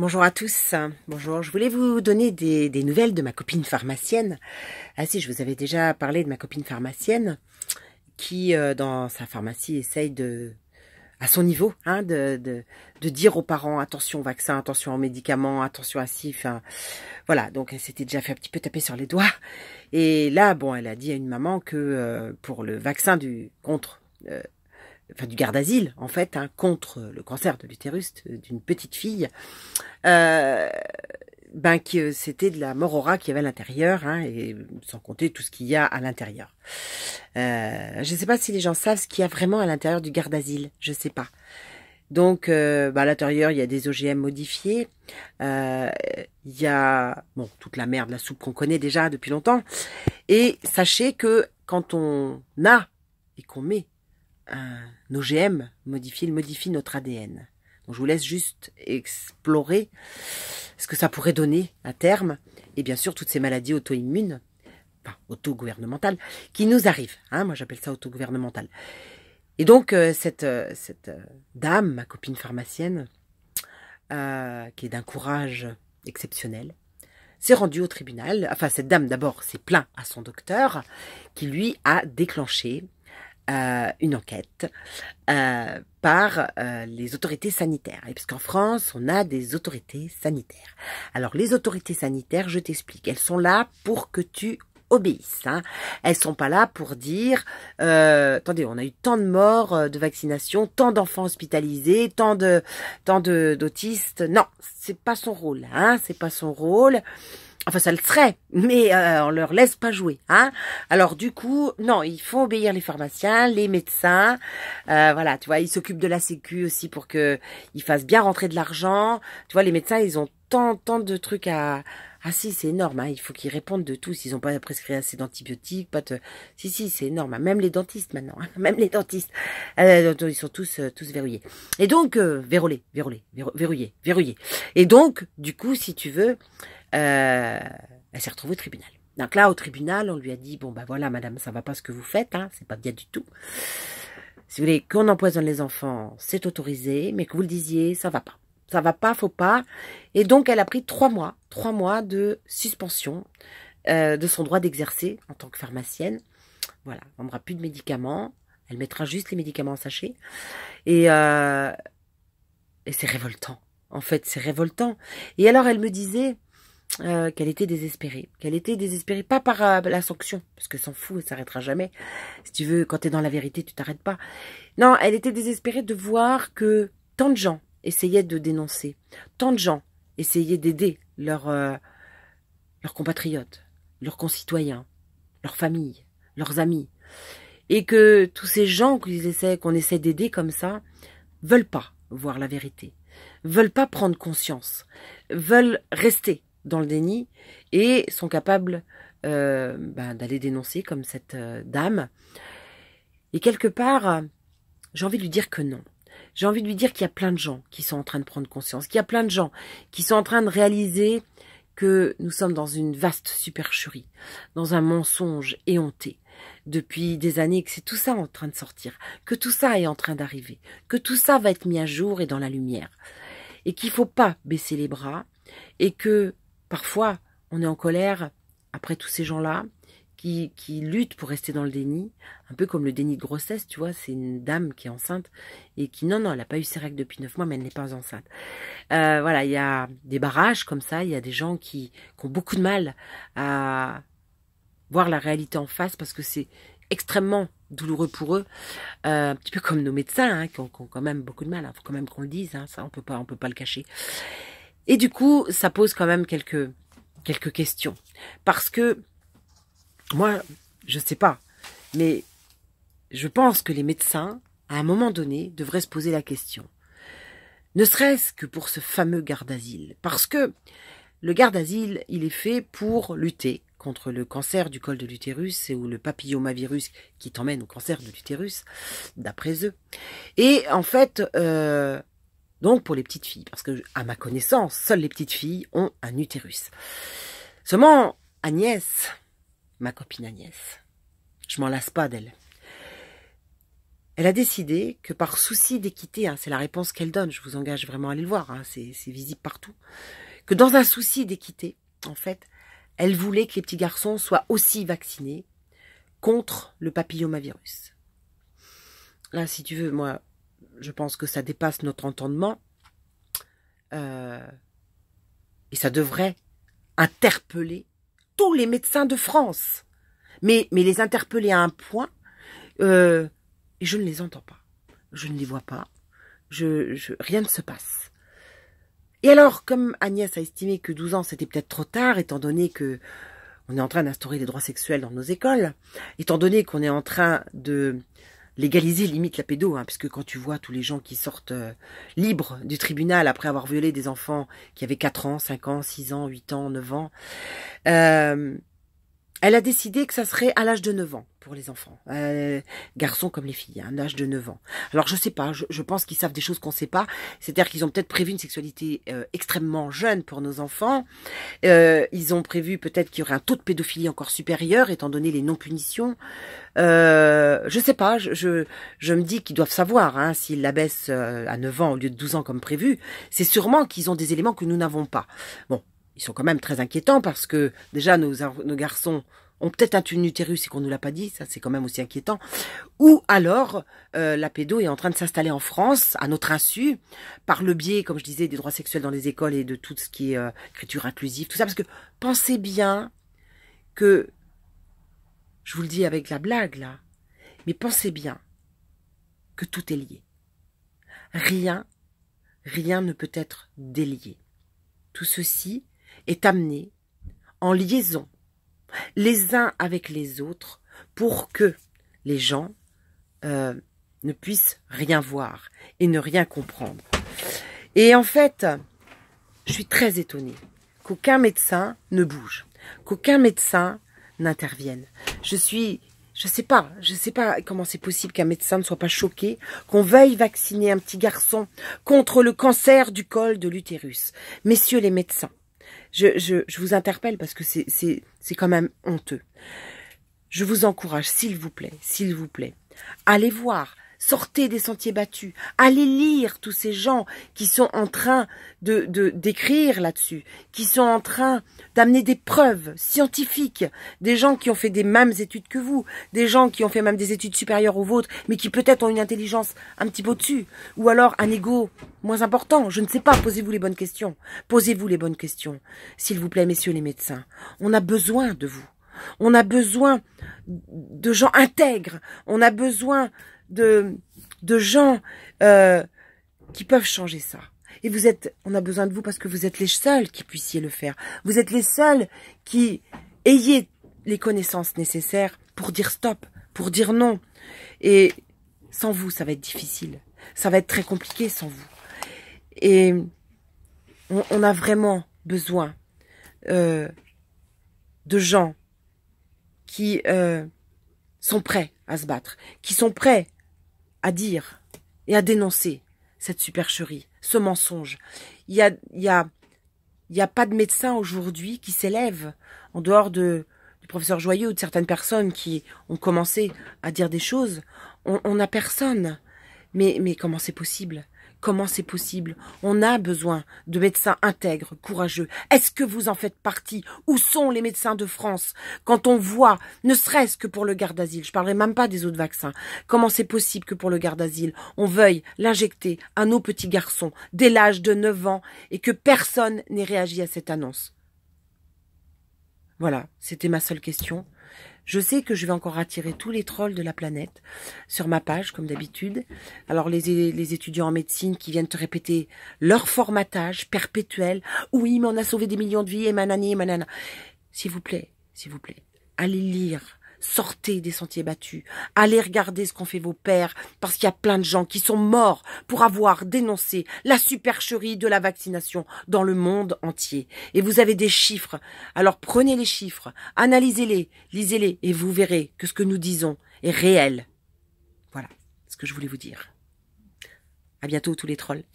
Bonjour à tous, bonjour, je voulais vous donner des nouvelles de ma copine pharmacienne. Ah si, je vous avais déjà parlé de ma copine pharmacienne qui, dans sa pharmacie, essaye à son niveau, de dire aux parents, attention au vaccin, attention aux médicaments, attention à ci, enfin, voilà, donc elle s'était déjà fait un petit peu taper sur les doigts. Et là, bon, elle a dit à une maman que pour le vaccin du garde-asile, en fait, contre le cancer de l'utérus d'une petite fille, euh, que c'était de la morora qu'il y avait à l'intérieur, et sans compter tout ce qu'il y a à l'intérieur. Je ne sais pas si les gens savent ce qu'il y a vraiment à l'intérieur du garde-asile, je sais pas. Donc, à l'intérieur, il y a des OGM modifiés, il y a toute la merde, la soupe qu'on connaît déjà depuis longtemps. Et sachez que quand on a et qu'on met un OGM modifié, il modifie notre ADN. Donc je vous laisse juste explorer ce que ça pourrait donner à terme. Et bien sûr, toutes ces maladies auto-immunes, enfin auto-gouvernementales, qui nous arrivent. Moi j'appelle ça auto-gouvernemental. Et donc cette dame, ma copine pharmacienne, qui est d'un courage exceptionnel, s'est rendue au tribunal. Enfin, cette dame d'abord s'est plainte à son docteur, qui lui a déclenché une enquête par les autorités sanitaires. Et parce qu'en France, on a des autorités sanitaires. Alors, les autorités sanitaires, je t'explique, elles sont là pour que tu obéisses. Elles sont pas là pour dire attendez, on a eu tant de morts de vaccination, tant d'enfants hospitalisés, tant d'autistes. Non, c'est pas son rôle. C'est pas son rôle. Enfin, ça le serait, mais on leur laisse pas jouer, Alors du coup, non, il faut obéir les pharmaciens, les médecins, voilà, tu vois, ils s'occupent de la Sécu aussi pour que ils fassent bien rentrer de l'argent. Tu vois, les médecins, ils ont tant de trucs à... Ah si, c'est énorme, il faut qu'ils répondent de tout. S'ils n'ont pas prescrit assez d'antibiotiques, Si, c'est énorme, Même les dentistes maintenant, Même les dentistes. Ils sont tous verrouillés. Et donc, verrouillés. Et donc, du coup, si tu veux... elle s'est retrouvée au tribunal. Donc là, au tribunal, on lui a dit, bon, voilà, madame, ça va pas ce que vous faites, c'est pas bien du tout. Si vous voulez qu'on empoisonne les enfants, c'est autorisé, mais que vous le disiez, ça va pas. Ça va pas, faut pas. Et donc, elle a pris 3 mois de suspension de son droit d'exercer en tant que pharmacienne. Voilà, on n'aura plus de médicaments. Elle mettra juste les médicaments en sachet. Et c'est révoltant. En fait, c'est révoltant. Et alors, elle me disait... qu'elle était désespérée. Pas par la sanction, parce qu'elle s'en fout, elle s'arrêtera jamais. Si tu veux, quand t'es dans la vérité, tu t'arrêtes pas. Non, elle était désespérée de voir que tant de gens essayaient de dénoncer, tant de gens essayaient d'aider leurs compatriotes, leurs concitoyens, leurs familles, leurs amis, et que tous ces gens qu'on essaie d'aider comme ça, veulent pas voir la vérité, veulent pas prendre conscience, veulent rester dans le déni et sont capables d'aller dénoncer comme cette dame. Et quelque part, j'ai envie de lui dire que non. J'ai envie de lui dire qu'il y a plein de gens qui sont en train de prendre conscience, qu'il y a plein de gens qui sont en train de réaliser que nous sommes dans une vaste supercherie, dans un mensonge éhonté depuis des années, que c'est tout ça en train de sortir, que tout ça est en train d'arriver, que tout ça va être mis à jour et dans la lumière, et qu'il ne faut pas baisser les bras, et que parfois on est en colère après tous ces gens-là qui luttent pour rester dans le déni, un peu comme le déni de grossesse, tu vois, c'est une dame qui est enceinte et qui, non, elle n'a pas eu ses règles depuis 9 mois, mais elle n'est pas enceinte. Voilà, il y a des barrages comme ça, il y a des gens qui ont beaucoup de mal à voir la réalité en face parce que c'est extrêmement douloureux pour eux, un petit peu comme nos médecins qui ont quand même beaucoup de mal, faut quand même qu'on le dise, ça on peut pas le cacher. Et du coup, ça pose quand même quelques questions. Parce que, moi, je sais pas, mais je pense que les médecins, à un moment donné, devraient se poser la question. Ne serait-ce que pour ce fameux garde-asile. Parce que le garde-asile, il est fait pour lutter contre le cancer du col de l'utérus ou le papillomavirus qui t'emmène au cancer de l'utérus, d'après eux. Et en fait... donc pour les petites filles, parce que à ma connaissance, seules les petites filles ont un utérus. Seulement Agnès, ma copine Agnès, je m'en lasse pas d'elle. Elle a décidé que par souci d'équité, hein, c'est la réponse qu'elle donne, je vous engage vraiment à aller le voir, hein, c'est visible partout, que dans un souci d'équité, en fait, elle voulait que les petits garçons soient aussi vaccinés contre le papillomavirus. Là, si tu veux, moi, je pense que ça dépasse notre entendement. Et ça devrait interpeller tous les médecins de France. Mais les interpeller à un point, et je ne les entends pas. Je ne les vois pas. Rien ne se passe. Et alors, comme Agnès a estimé que 12 ans, c'était peut-être trop tard, étant donné que on est en train d'instaurer les droits sexuels dans nos écoles, étant donné qu'on est en train de légaliser limite la pédo, hein, puisque quand tu vois tous les gens qui sortent libres du tribunal après avoir violé des enfants qui avaient 4 ans, 5 ans, 6 ans, 8 ans, 9 ans, elle a décidé que ça serait à l'âge de 9 ans pour les enfants, garçons comme les filles, à l'âge de 9 ans. Alors je sais pas, je pense qu'ils savent des choses qu'on sait pas, c'est-à-dire qu'ils ont peut-être prévu une sexualité extrêmement jeune pour nos enfants, ils ont prévu peut-être qu'il y aurait un taux de pédophilie encore supérieur étant donné les non-punitions. Je sais pas, je me dis qu'ils doivent savoir, hein, s'ils la baissent à 9 ans au lieu de 12 ans comme prévu, c'est sûrement qu'ils ont des éléments que nous n'avons pas. Bon, ils sont quand même très inquiétants parce que déjà nos garçons ont peut-être un utérus et qu'on nous l'a pas dit, ça c'est quand même aussi inquiétant. Ou alors la pédo est en train de s'installer en France à notre insu par le biais, comme je disais, des droits sexuels dans les écoles et de tout ce qui est écriture inclusive, tout ça, parce que pensez bien que, je vous le dis avec la blague là, mais pensez bien que tout est lié. Rien ne peut être délié. Tout ceci est amené en liaison les uns avec les autres pour que les gens ne puissent rien voir et ne rien comprendre. Et en fait, je suis très étonnée qu'aucun médecin ne bouge, qu'aucun médecin n'intervienne. Je sais pas comment c'est possible qu'un médecin ne soit pas choqué, qu'on veuille vacciner un petit garçon contre le cancer du col de l'utérus. Messieurs les médecins, je vous interpelle parce que c'est quand même honteux. Je vous encourage, s'il vous plaît, allez voir, sortez des sentiers battus, allez lire tous ces gens qui sont en train d'écrire là-dessus, qui sont en train d'amener des preuves scientifiques, des gens qui ont fait des mêmes études que vous, des gens qui ont fait même des études supérieures aux vôtres, mais qui peut-être ont une intelligence un petit peu au-dessus, ou alors un ego moins important, je ne sais pas, posez-vous les bonnes questions, s'il vous plaît, messieurs les médecins, on a besoin de vous. On a besoin de gens intègres. On a besoin de gens qui peuvent changer ça. Et on a besoin de vous parce que vous êtes les seuls qui puissiez le faire. Vous êtes les seuls qui ayez les connaissances nécessaires pour dire stop, pour dire non. Et sans vous, ça va être difficile. Ça va être très compliqué sans vous. Et on a vraiment besoin de gens qui sont prêts à se battre, qui sont prêts à dire et à dénoncer cette supercherie, ce mensonge. Il y a pas de médecin aujourd'hui qui s'élève en dehors du professeur Joyeux ou de certaines personnes qui ont commencé à dire des choses. On n'a personne. Mais comment c'est possible ? Comment c'est possible? On a besoin de médecins intègres, courageux. Est-ce que vous en faites partie? Où sont les médecins de France? Quand on voit, ne serait-ce que pour le garde-asile, je parlerai même pas des autres vaccins, comment c'est possible que pour le garde-asile, on veuille l'injecter à nos petits garçons dès l'âge de 9 ans et que personne n'ait réagi à cette annonce? Voilà, c'était ma seule question. Je sais que je vais encore attirer tous les trolls de la planète sur ma page, comme d'habitude. Alors, les étudiants en médecine qui viennent te répéter leur formatage perpétuel. Oui, mais on a sauvé des millions de vies, et manani, et manana. S'il vous plaît, allez lire. Sortez des sentiers battus. Allez regarder ce qu'ont fait vos pères, parce qu'il y a plein de gens qui sont morts pour avoir dénoncé la supercherie de la vaccination dans le monde entier. Et vous avez des chiffres. Alors prenez les chiffres, analysez-les, lisez-les, et vous verrez que ce que nous disons est réel. Voilà ce que je voulais vous dire. À bientôt tous les trolls.